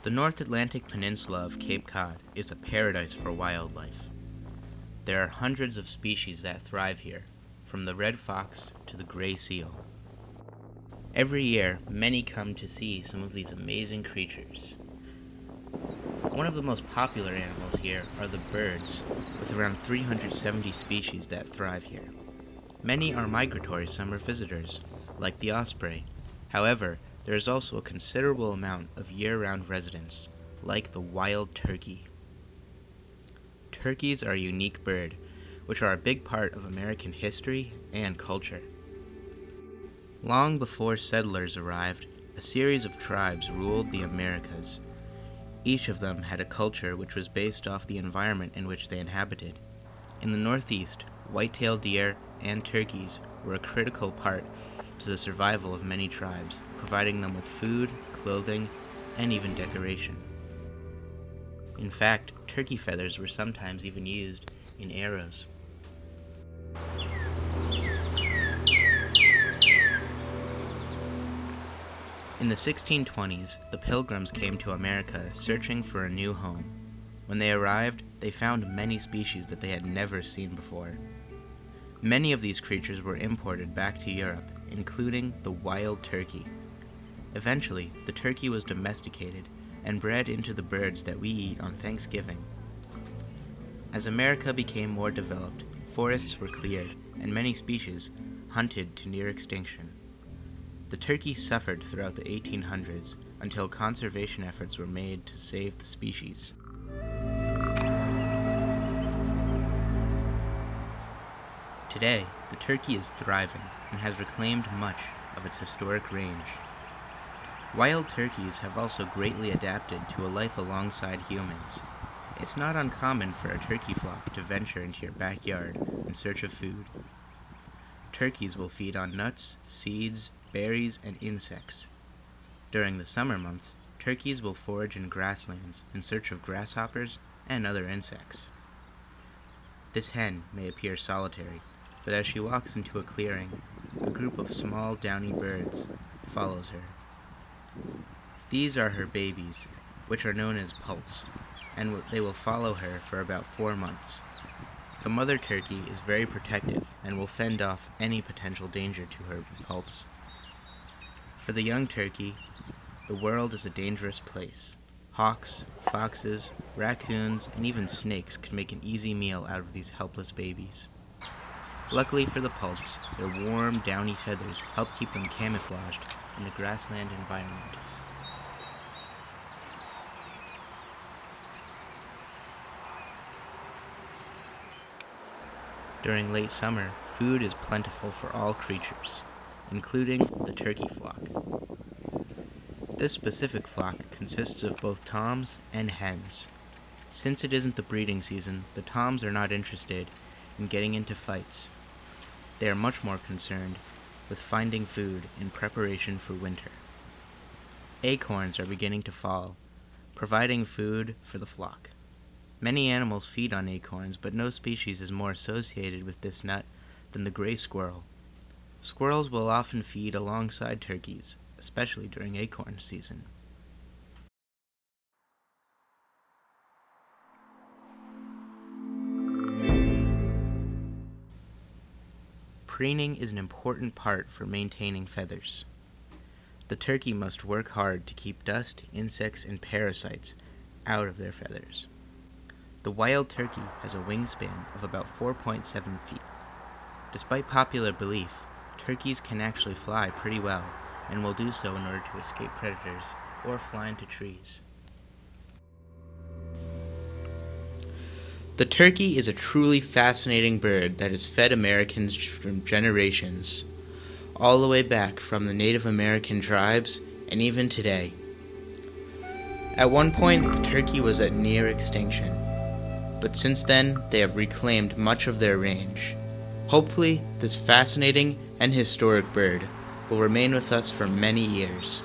The North Atlantic peninsula of Cape Cod is a paradise for wildlife. There are hundreds of species that thrive here, from the red fox to the gray seal. Every year, many come to see some of these amazing creatures. One of the most popular animals here are the birds, with around 370 species that thrive here. Many are migratory summer visitors, like the osprey. However, there is also a considerable amount of year-round residents, like the wild turkey. Turkeys are a unique bird, which are a big part of American history and culture. Long before settlers arrived, a series of tribes ruled the Americas. Each of them had a culture which was based off the environment in which they inhabited. In the Northeast, white-tailed deer and turkeys were a critical part to the survival of many tribes, providing them with food, clothing, and even decoration. In fact, turkey feathers were sometimes even used in arrows. In the 1620s, the Pilgrims came to America searching for a new home. When they arrived, they found many species that they had never seen before. Many of these creatures were imported back to Europe, including the wild turkey. Eventually, the turkey was domesticated and bred into the birds that we eat on Thanksgiving. As America became more developed, forests were cleared, and many species hunted to near extinction. The turkey suffered throughout the 1800s until conservation efforts were made to save the species. Today, the turkey is thriving and has reclaimed much of its historic range. Wild turkeys have also greatly adapted to a life alongside humans. It's not uncommon for a turkey flock to venture into your backyard in search of food. Turkeys will feed on nuts, seeds, berries, and insects. During the summer months, turkeys will forage in grasslands in search of grasshoppers and other insects. This hen may appear solitary, but as she walks into a clearing, a group of small downy birds follows her. These are her babies, which are known as poults, and they will follow her for about 4 months. The mother turkey is very protective and will fend off any potential danger to her poults. For the young turkey, the world is a dangerous place. Hawks, foxes, raccoons, and even snakes could make an easy meal out of these helpless babies. Luckily for the poults, their warm, downy feathers help keep them camouflaged in the grassland environment. During late summer, food is plentiful for all creatures, including the turkey flock. This specific flock consists of both toms and hens. Since it isn't the breeding season, the toms are not interested in getting into fights. They are much more concerned with finding food in preparation for winter. Acorns are beginning to fall, providing food for the flock. Many animals feed on acorns, but no species is more associated with this nut than the gray squirrel. Squirrels will often feed alongside turkeys, especially during acorn season. Preening is an important part for maintaining feathers. The turkey must work hard to keep dust, insects, and parasites out of their feathers. The wild turkey has a wingspan of about 4.7 feet. Despite popular belief, turkeys can actually fly pretty well and will do so in order to escape predators or fly into trees. The turkey is a truly fascinating bird that has fed Americans from generations, all the way back from the Native American tribes and even today. At one point, the turkey was at near extinction, but since then, they have reclaimed much of their range. Hopefully, this fascinating and historic bird will remain with us for many years.